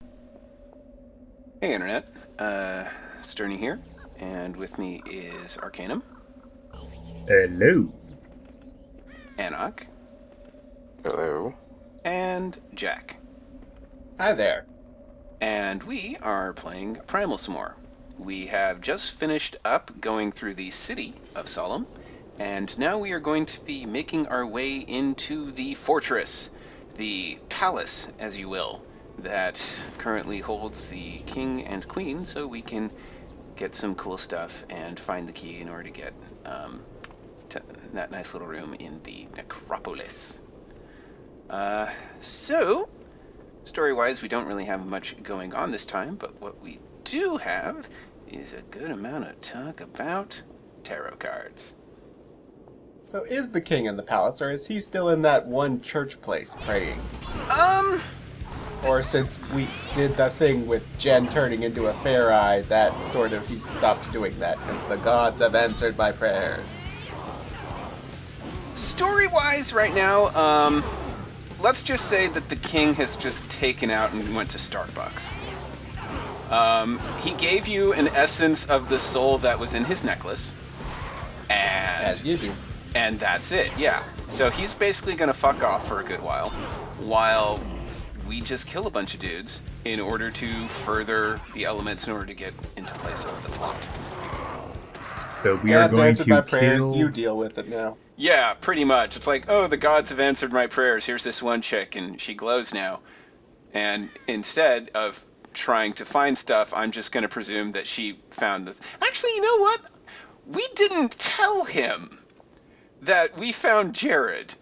Hey Internet, Sterny here, and with me is Arcanum, Hello. Anok, Hello. and Jack. Hi there. And we are playing Primal some more. We have just finished up going through the city of Solemn, and now we are going to be making our way into the fortress, the palace, as you will, that currently holds the king and queen, so we can get some cool stuff and find the key in order to get to that nice little room in the necropolis. So, story-wise, we don't really have much going on this time, but what we do have is a good amount of talk about tarot cards. So is the king in the palace, or is he still in that one church place praying? Or since we did that thing with Jen turning into a fair eye, that sort of he stopped doing that because the gods have answered my prayers. Story-wise, right now, let's just say that the king has just taken out and went to Starbucks. He gave you an essence of the soul that was in his necklace, and As you do. And that's it, yeah. So he's basically gonna fuck off for a good while we just kill a bunch of dudes in order to further the elements in order to get into place of the plot. So we are God's going answered my to prayers, kill. you deal with it now. Yeah, pretty much. It's like, oh, the gods have answered my prayers. Here's this one chick, and she glows now. And instead of trying to find stuff, I'm just going to presume that she found the... Actually, you know what? We didn't tell him that we found Jared.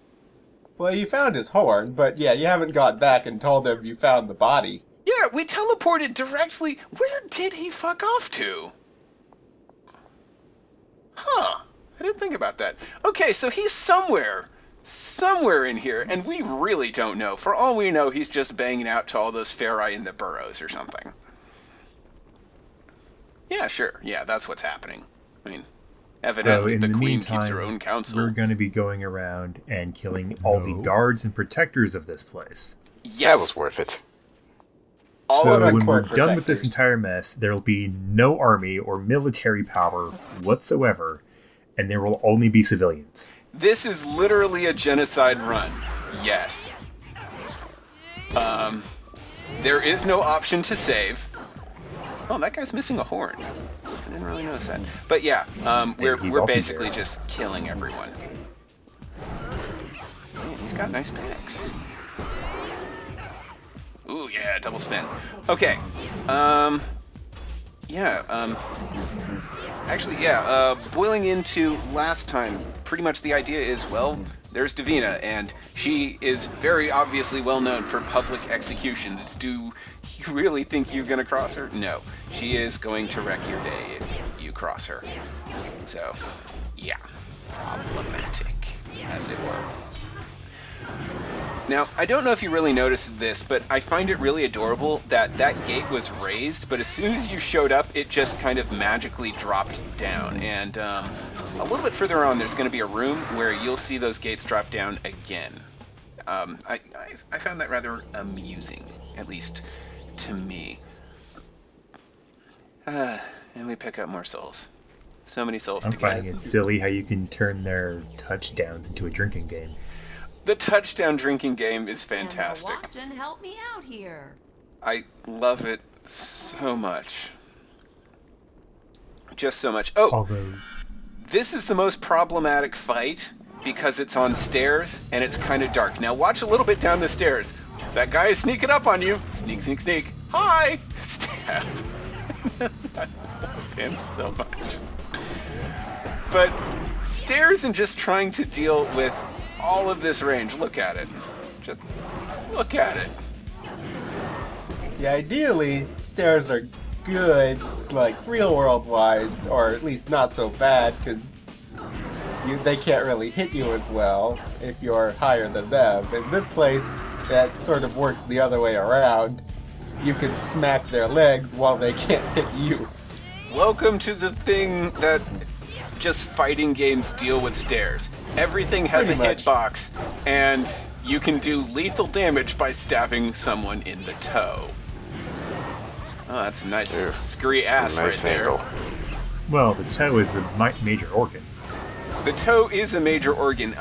Well, you found his horn, but yeah, you haven't got back and told him you found the body. Yeah, we teleported directly... Where did he fuck off to? Huh. I didn't think about that. Okay, so he's somewhere in here, and we really don't know. For all we know, he's just banging out to all those Farai in the burrows or something. Yeah, sure. Yeah, that's what's happening. I mean, evidently the queen keeps her own counsel. We're going to be going around and killing all the guards and protectors of this place. Yes. That was worth it. All So of the when we're court done with this protectors. entire mess, there will be no army or military power whatsoever, and there will only be civilians. This is literally a genocide run. Yes. There is no option to save. Oh, that guy's missing a horn. I didn't really notice that. But yeah, we're also basically there. just killing everyone. Man, he's got nice picks. Ooh, yeah, double spin. Okay. Boiling into last time, pretty much the idea is, well, there's Davina, and she is very obviously well known for public executions. Do you really think you're gonna cross her? No. She is going to wreck your day if you cross her. So, yeah. Problematic, as it were. Now, I don't know if you really noticed this, but I find it really adorable that that gate was raised, but as soon as you showed up, it just kind of magically dropped down. And a little bit further on, there's going to be a room where you'll see those gates drop down again. I found that rather amusing, at least to me. And we pick up more souls. So many souls I'm to get. finding it silly how you can turn their touchdowns into a drinking game. The touchdown drinking game is fantastic. Watch and help me out here. I love it so much. Just so much. Oh, Although, this is the most problematic fight because it's on stairs and it's kind of dark. Now watch a little bit down the stairs. That guy is sneaking up on you. Sneak, sneak, sneak. Hi! Stab. I love him so much. But stairs and just trying to deal with all of this range. Look at it. Just look at it. Yeah, ideally, stairs are good, like, real-world wise, or at least not so bad, because they can't really hit you as well if you're higher than them. In this place, that sort of works the other way around. You can smack their legs while they can't hit you. Welcome to the thing that just fighting games deal with stairs. Everything has Pretty a much. hitbox, and you can do lethal damage by stabbing someone in the toe. Oh, that's a nice There. scurry ass Nice right there. angle. Well, the toe is the major organ. The toe is a major organ.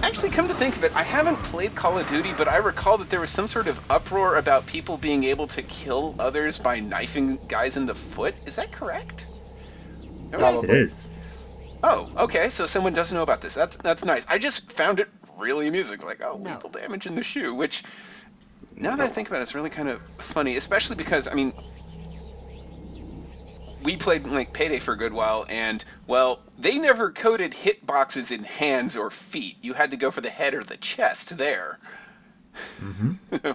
Actually, come to think of it, I haven't played Call of Duty, but I recall that there was some sort of uproar about people being able to kill others by knifing guys in the foot. Is that correct? Yes, it is. Oh, okay. So someone doesn't know about this. That's nice. I just found it really amusing. Like, oh, No. lethal damage in the shoe, which now that I think about it, it's really kind of funny, especially because, I mean, we played like Payday for a good while, and well, they never coded hitboxes in hands or feet. You had to go for the head or the chest there,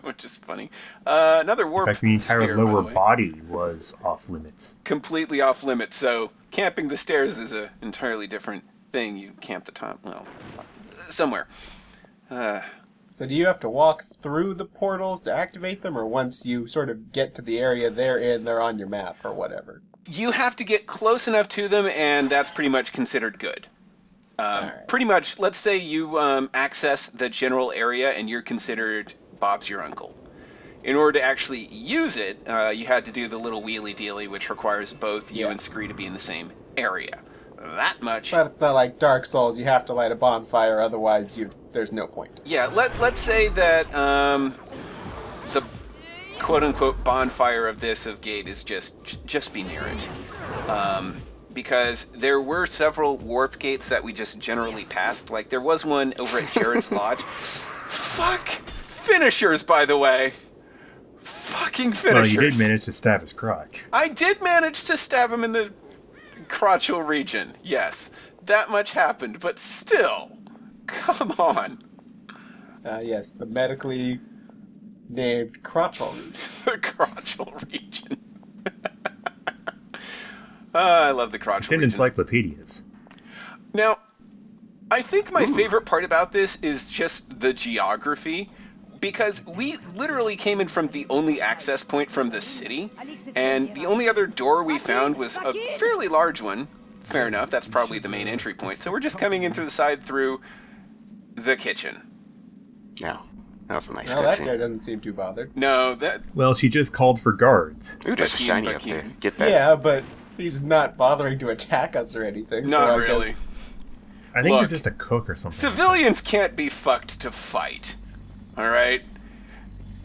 which is funny. Another warp. In fact, the entire sphere, by lower the way. body was off limits. Completely off limits. So camping the stairs is an entirely different thing. You camp the top, well, somewhere. So do you have to walk through the portals to activate them, or once you sort of get to the area they're in, they're on your map or whatever? You have to get close enough to them, and that's pretty much considered good. Alright. Pretty much, let's say you access the general area and you're considered Bob's your uncle. In order to actually use it, you had to do the little wheelie dealy, which requires both you Yeah. and Scree to be in the same area. That much. But it's not like Dark Souls, you have to light a bonfire, otherwise there's no point. Yeah, let's say that the quote-unquote bonfire of Gate is just be near it. Because there were several warp gates that we just generally passed. Like, there was one over at Jared's Lodge. Fuck! Finishers, by the way! Fucking finishers! Well, you did manage to stab his crotch. I did manage to stab him in the crotchal region, yes. That much happened, but still, come on. Yes, the medically named crotchal region. The crotchal region. I love the crotchal It's in region. encyclopedias. Now, I think my favorite part about this is just the geography, because we literally came in from the only access point from the city, and the only other door we found was a fairly large one. Fair enough, that's probably the main entry point. So we're just coming in through the side through the kitchen. Yeah, that was a nice Well, that guy cutscene. doesn't seem too bothered. No, that... Well, she just called for guards. Ooh, there's a Bakeem, shiny up there. Bakeem. Get that. Yeah, but he's not bothering to attack us or anything. Not so I really. Guess... I think Look, they're just a cook or something. Civilians can't be fucked to fight. Alright?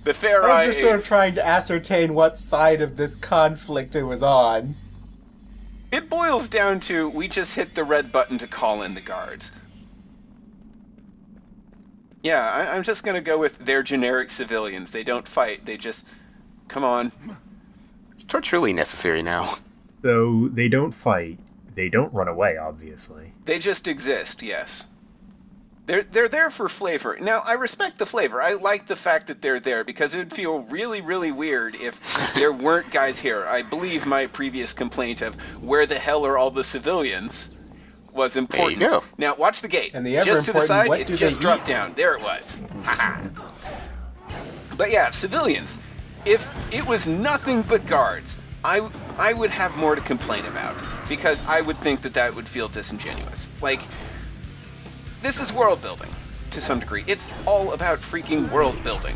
The fair I eye... was just sort of trying to ascertain what side of this conflict it was on. It boils down to, we just hit the red button to call in the guards. Yeah, I'm just gonna go with they're generic civilians. They don't fight, they just... Come on. So it's really necessary now. So they don't fight. They don't run away, obviously. They just exist, yes. They're there for flavor. Now, I respect the flavor. I like the fact that they're there, because it would feel really, really weird if there weren't guys here. I believe my previous complaint of where the hell are all the civilians was important. There you go. Now, watch the gate. And the ever just to the important, side, what it do just they dropped eat? down. There it was. Haha. But yeah, civilians. If it was nothing but guards, I would have more to complain about, because I would think that would feel disingenuous. Like, this is world building to some degree. It's all about freaking world building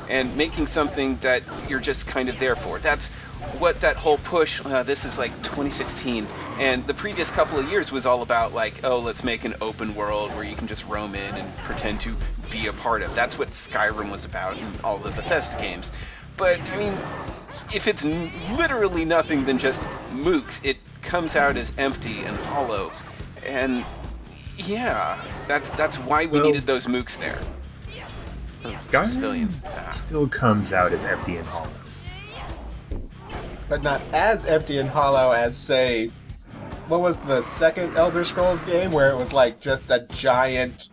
and making something that you're just kind of there for. That's what that whole push, this is like 2016, and the previous couple of years was all about, like, oh, let's make an open world where you can just roam in and pretend to be a part of. That's what Skyrim was about and all the Bethesda games. But, I mean, if it's literally nothing than just mooks, it comes out as empty and hollow. And yeah, that's why we Well, needed those mooks there. Guys Civilians. still comes out as empty and hollow. But not as empty and hollow as, say, what was the second Elder Scrolls game where it was like just a giant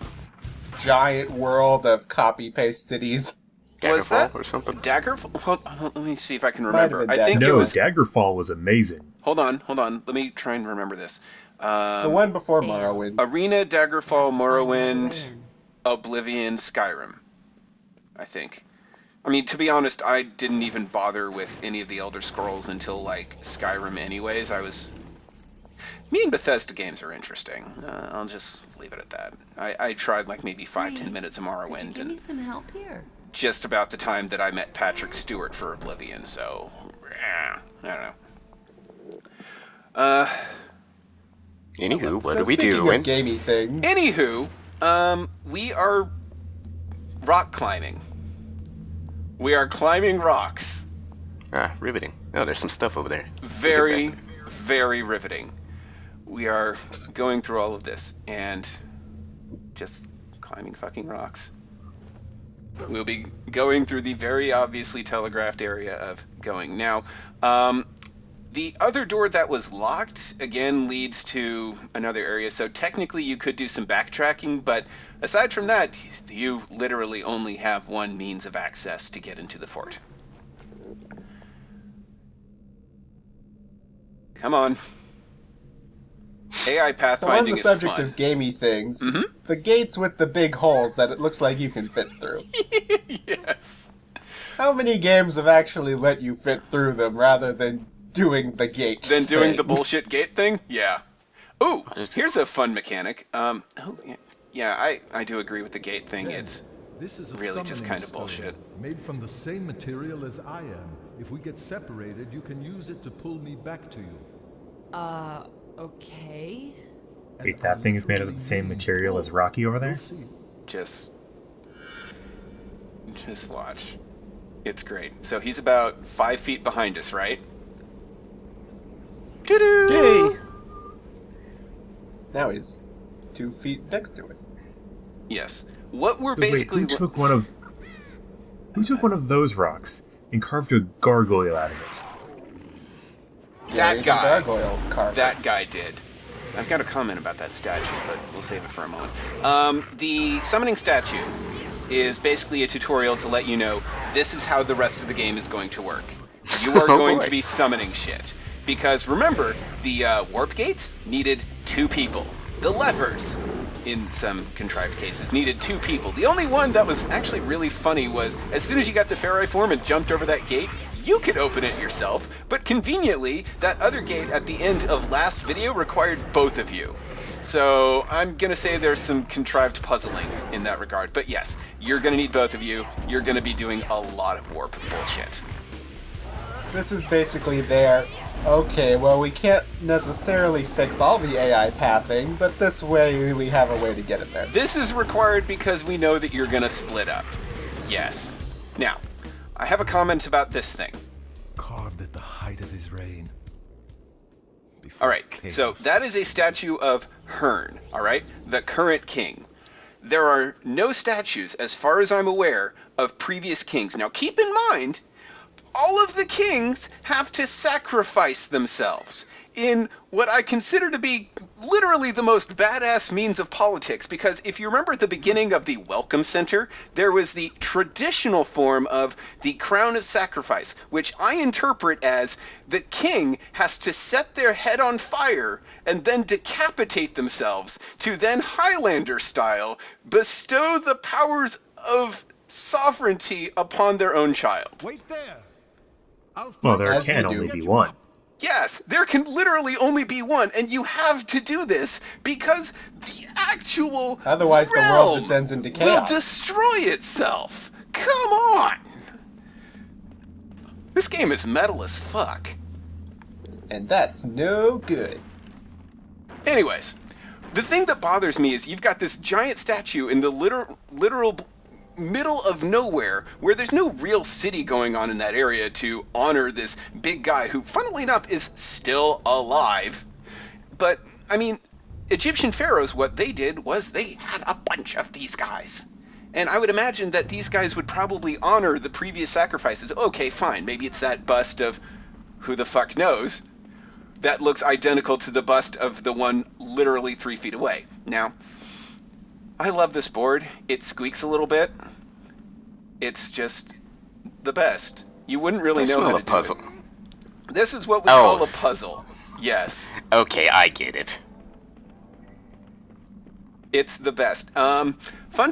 world of copy-paste cities? Was Daggerfall that or something? Daggerfall? Hold on, let me see if I can Might have remember. been I think it No, was... Daggerfall was amazing. Hold on. Let me try and remember this. The one before Morrowind. Arena, Daggerfall, Morrowind, Oblivion, Skyrim, I think. I mean, to be honest, I didn't even bother with any of the Elder Scrolls until, like, Skyrim anyways. Me and Bethesda games are interesting. I'll just leave it at that. I tried, like, maybe 5-10 minutes of Could you Morrowind, give me and some help here? just about the time that I met Patrick Stewart for Oblivion, so I don't know. Anywho, what So are we speaking doing? of gamey things, Anywho, we are rock climbing. We are climbing rocks. Ah, riveting. Oh, there's some stuff over there. Very, very riveting. We are going through all of this and just climbing fucking rocks. We'll be going through the very obviously telegraphed area of going. Now, the other door that was locked, again, leads to another area. So technically you could do some backtracking, but aside from that, you literally only have one means of access to get into the fort. Come on. AI so on pathfinding the is subject fun. of gamey things, Mhm. the gates with the big holes that it looks like you can fit through. Yes. How many games have actually let you fit through them rather than doing the gate Then doing thing? the bullshit gate thing? Yeah. Ooh, here's a fun mechanic. Yeah, I do agree with the gate thing. Jen, It's this is a really just summoning kind of stone, bullshit. made from the same material as I am. If we get separated, you can use it to pull me back to you. Okay. And Wait, that thing is made of the literally same mean material as pull. Rocky over there? You'll see. Just watch. It's great. So he's about 5 feet behind us, right? Doo-doo! Yay! Now he's 2 feet next to us. Yes. What we're So wait, basically who took one of those rocks and carved a gargoyle out of it? That Gary the guy. Gargoyle carver. That guy did. I've got a comment about that statue, but we'll save it for a moment. The summoning statue is basically a tutorial to let you know this is how the rest of the game is going to work. You are Oh, going boy. to be summoning shit. Because remember, the warp gate needed 2 people. The levers, in some contrived cases, needed 2 people. The only one that was actually really funny was as soon as you got the ferrite form and jumped over that gate, you could open it yourself, but conveniently, that other gate at the end of last video required both of you. So I'm gonna say there's some contrived puzzling in that regard. But yes, you're gonna need both of you. You're gonna be doing a lot of warp bullshit. This is basically their, okay, well, we can't necessarily fix all the AI pathing, but this way we have a way to get it there. This is required because we know that you're gonna split up. Yes. Now, I have a comment about this thing. Carved at the height of his reign. All right, so that is a statue of Hearn, all right, the current king. There are no statues, as far as I'm aware, of previous kings. Now, keep in mind, all of the kings have to sacrifice themselves in what I consider to be literally the most badass means of politics, because if you remember at the beginning of the Welcome Center, there was the traditional form of the Crown of Sacrifice, which I interpret as the king has to set their head on fire and then decapitate themselves to then Highlander style bestow the powers of sovereignty upon their own child. Wait there. Well, there As you can do. only be one. Yes, there can literally only be one, and you have to do this because the actual Otherwise, the realm world descends into will chaos. destroy itself. Come on! This game is metal as fuck. And that's no good. Anyways, the thing that bothers me is you've got this giant statue in the literal middle of nowhere where there's no real city going on in that area to honor this big guy who, funnily enough, is still alive. But, I mean, Egyptian pharaohs, what they did was they had a bunch of these guys. And I would imagine that these guys would probably honor the previous sacrifices. Okay, fine, maybe it's that bust of who the fuck knows that looks identical to the bust of the one literally 3 feet away. Now, I love this board. It squeaks a little bit. It's just the best. You wouldn't really know how to do puzzle. it. This is what we call a puzzle. Yes. Okay, I get it. It's the best. Fun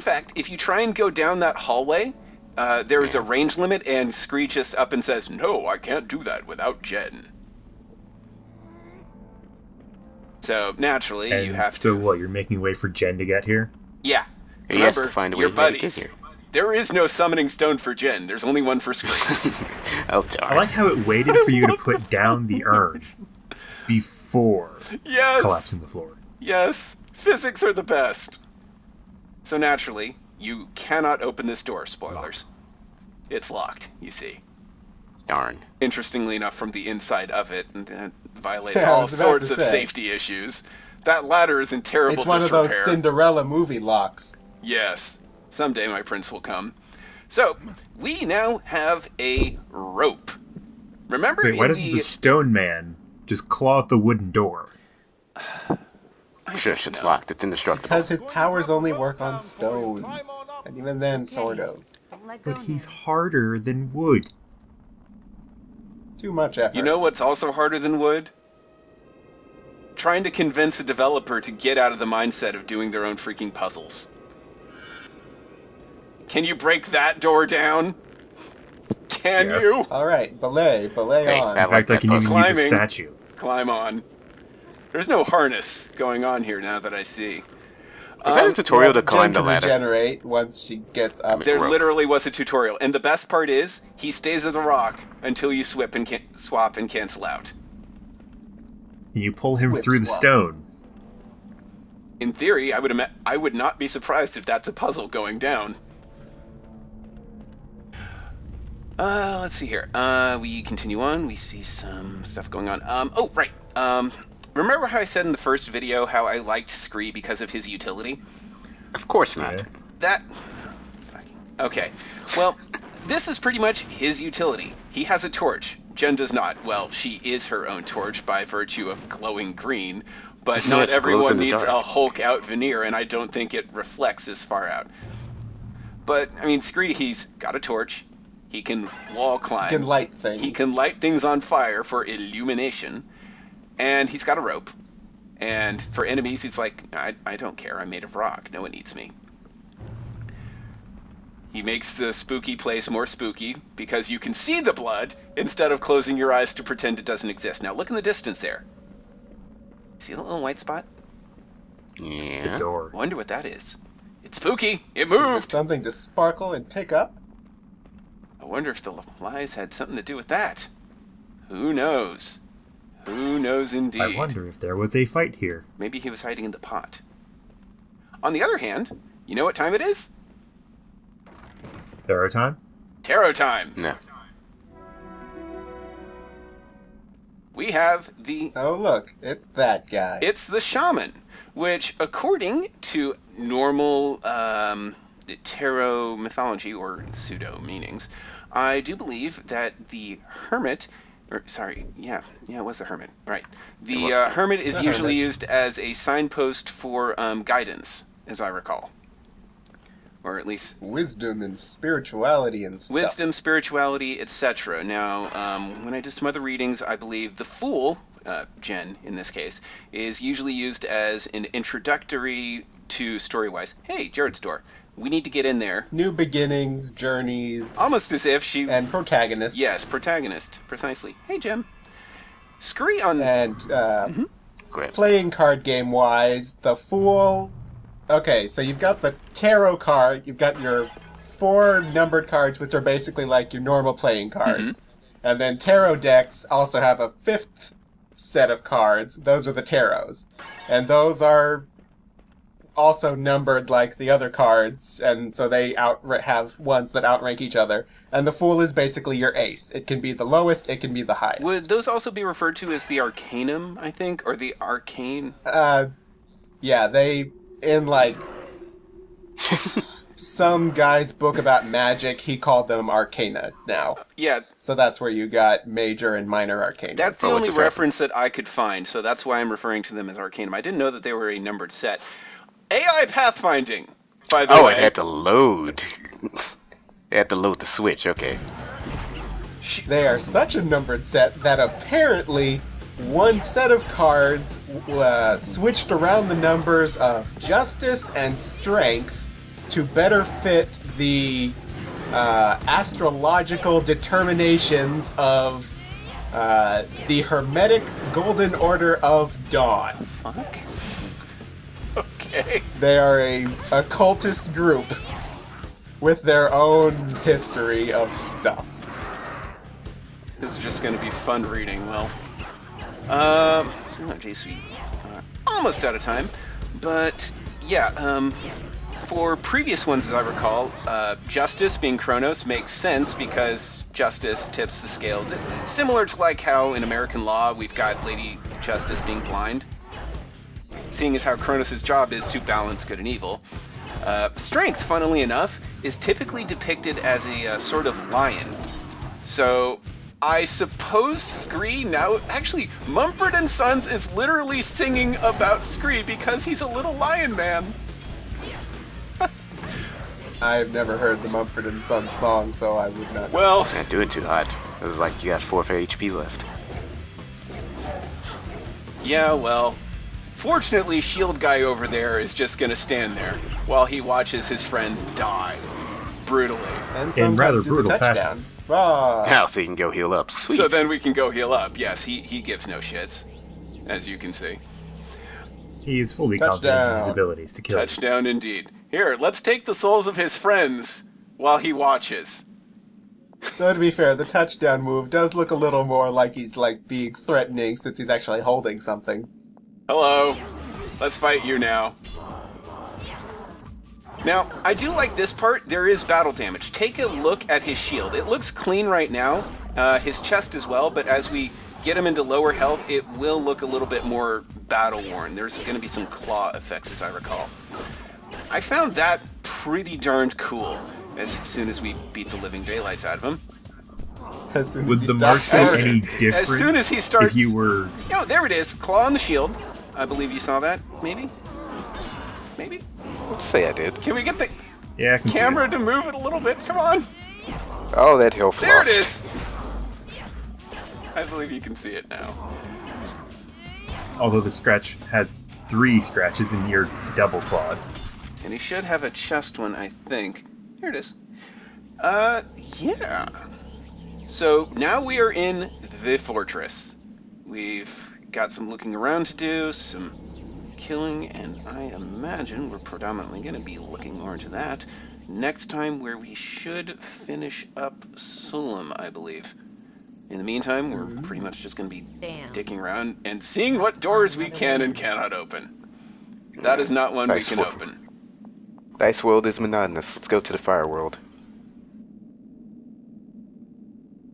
fact, if you try and go down that hallway, there is a range limit, and Scree just up and says, "No, I can't do that without Jen." So, naturally, you And have so to... what, you're making way for Jen to get here? Yeah. He has Remember, to find a way your to get buddies. here. There is no summoning stone for Jen. There's only one for Scree. Oh, I darn. like how it waited for you to put down the urn before Yes! collapsing the floor. Yes! Physics are the best. So naturally, you cannot open this door, spoilers. It's locked, you see. Darn. Interestingly enough, from the inside of it, and that violates Yeah, I all was about sorts to of say. safety issues. That ladder is in terrible It's one disrepair. of those Cinderella movie locks. Yes, someday my prince will come. So, we now have a rope. Remember Wait, why in doesn't the stone man just claw at the wooden door? Shush, it's know. locked. It's indestructible. Because his powers only work on stone. And even then, sort of. Let go But he's now. harder than wood. Too much effort. You know what's also harder than wood? Trying to convince a developer to get out of the mindset of doing their own freaking puzzles. Can you break that door down? Can Yes. you? Alright, belay Hey, on. I In like fact, I that can even puzzle. use a Climbing. statue. Climb on. There's no harness going on here now that I see. Was that a tutorial Yeah, to climb Jen the can ladder? regenerate once she gets up. There rope. literally was a tutorial, and the best part is he stays as a rock until you swap and cancel out. And you pull him Swip through the swap. stone. In theory, I would not be surprised if that's a puzzle going down. Let's see here. We continue on. We see some stuff going on. Oh, right. Remember how I said in the first video how I liked Scree because of his utility? Of course not. Yeah. That... fucking... Okay. Well, this is pretty much his utility. He has a torch. Jen does not. Well, she is her own torch by virtue of glowing green, but Yeah, not it glows everyone in the needs dark. a Hulk out veneer, and I don't think it reflects this far out. But, I mean, Scree, he's got a torch. He can wall climb. He can light things. He can light things on fire for illumination. And he's got a rope. And for enemies, he's like, I don't care. I'm made of rock. No one needs me. He makes the spooky place more spooky because you can see the blood instead of closing your eyes to pretend it doesn't exist. Now look in the distance there. See the little white spot? The Yeah. door. I wonder what that is. It's spooky. It Is it moved. something to sparkle and pick up? I wonder if the lies had something to do with that. Who knows? Who knows indeed? I wonder if there was a fight here. Maybe he was hiding in the pot. On the other hand, you know what time it is? There are time? Tarot time. No. We have the... Oh, look, it's that guy. It's the shaman, which, according to normal tarot mythology or pseudo meanings, I do believe that the hermit, or sorry, yeah, it was a hermit, right? The hermit is The usually hermit. used as a signpost for guidance, as I recall, or at least Wisdom and spirituality and stuff. wisdom, spirituality, etc. Now, when I did some other readings, I believe the Fool, Jen in this case, is usually used as an introductory to story-wise. Hey, Jared's door. We need to get in there. New beginnings, journeys, Almost as if she... and protagonists. Yes, protagonist, precisely. Hey, Jem. Scree on... And Grip. playing card game wise, the Fool. Okay, so you've got the tarot card. You've got your 4 numbered cards, which are basically like your normal playing cards. And then tarot decks also have a 5th set of cards. Those are the tarots. And those are also numbered like the other cards, and so they have ones that outrank each other. And the Fool is basically your ace. It can be the lowest, it can be the highest. Would those also be referred to as the Arcanum, I think? Or the Arcane? Yeah, they, in like some guy's book about magic, he called them arcana now. Yeah, So that's where you got major and minor arcana. that's the Oh, only it's a reference that I could find, so that's why I'm referring to them as Arcanum. I didn't know that they were a numbered set. AI pathfinding, by the Oh, way. it had to load. It had to load the switch. Okay. They are such a numbered set that apparently one set of cards switched around the numbers of justice and strength to better fit the astrological determinations of the Hermetic Golden Order of Dawn. Fuck. Okay. They are a occultist group. with their own history of stuff. This is just going to be fun reading. Well, oh, jeez, we are almost out of time. But yeah, for previous ones, as I recall, Justice being Kronos makes sense because Justice tips the scales. Similar to like how in American law we've got Lady Justice being blind. Seeing as how Kronos' job is to balance good and evil. Strength, funnily enough, is typically depicted as a sort of lion. So I suppose Scree now... Actually, Mumford & Sons is literally singing about Scree because he's a little lion man. I've never heard the Mumford & Sons song, so I would not know. Well... Not doing too hot. It was like you got 4 HP left. Yeah, well... Fortunately, Shield Guy over there is just gonna stand there while he watches his friends die. Brutally. And In rather sometimes do the brutal touchdown. fashions. Rah! Now, so you can go heal up. Sweet. So then we can go heal up. Yes, he gives no shits, as you can see. He is fully confident in his Touchdown. abilities to kill. Touchdown indeed. Here, let's take the souls of his friends while he watches. Though to be fair, the touchdown move does look a little more like he's like being threatening since he's actually holding something. Hello. Let's fight you now. Now, I do like this part. There is battle damage. Take a look at his shield. It looks clean right now. His chest as well, but as we get him into lower health, it will look a little bit more battle-worn. There's going to be some claw effects, as I recall. I found that pretty darned cool as soon as we beat the living daylights out of him. As soon Would as he the mark stops be firing. any different As soon as he starts... if you were... Oh, there it is. Claw on the shield. I believe you saw that. Maybe? Maybe? Let's say I did. Can we get the Yeah, I can see camera it. to move it a little bit? Come on. Oh, that hill floss. There it is. I believe you can see it now. Although the scratch has 3 scratches and you're double clawed. And he should have a chest one, I think. Here it is. Yeah. So now we are in the fortress. We've got some looking around to do, some killing, and I imagine we're predominantly going to be looking more into that next time, where we should finish up Sulam, I believe. In the meantime, we're pretty much just going to be dicking around and seeing what doors we can and cannot open. That is not one we can open. The ice world is monotonous. Let's go to the fire world.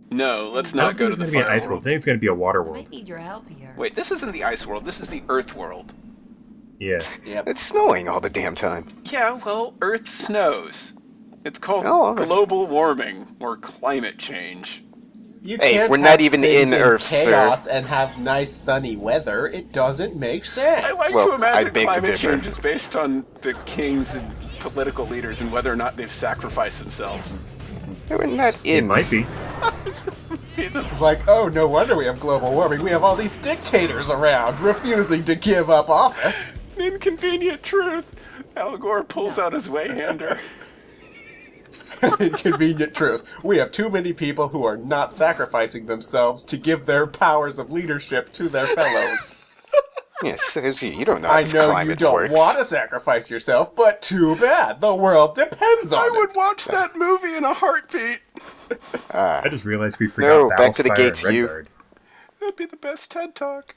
No, let's I don't not go think to it's the going to be an fire ice world. world. I think it's going to be a water I world. might need your help here. Wait, this isn't the ice world. This is the earth world. Yeah. Yep. It's snowing all the damn time. Yeah, well, Earth snows. It's called Oh, all right. global warming or climate change. You Hey, can't we're not have even things in Earth, sir. chaos and have nice sunny weather. It doesn't make sense. I like Well, to imagine I beg to climate differ. change is based on the kings and political leaders and whether or not they've sacrificed themselves. We're not It in. might be. It's like, oh, no wonder we have global warming. We have all these dictators around refusing to give up office. Inconvenient truth. Al Gore pulls out his way-hander. Inconvenient truth. We have too many people who are not sacrificing themselves to give their powers of leadership to their fellows. Yes, you don't know how I this know climate you don't works. want to sacrifice yourself, but too bad. The world depends on I it. would watch that movie in a heartbeat. Ah, I just realized we forgot No, back to the Battlespire gates, and you. Redguard. That'd be the best TED Talk.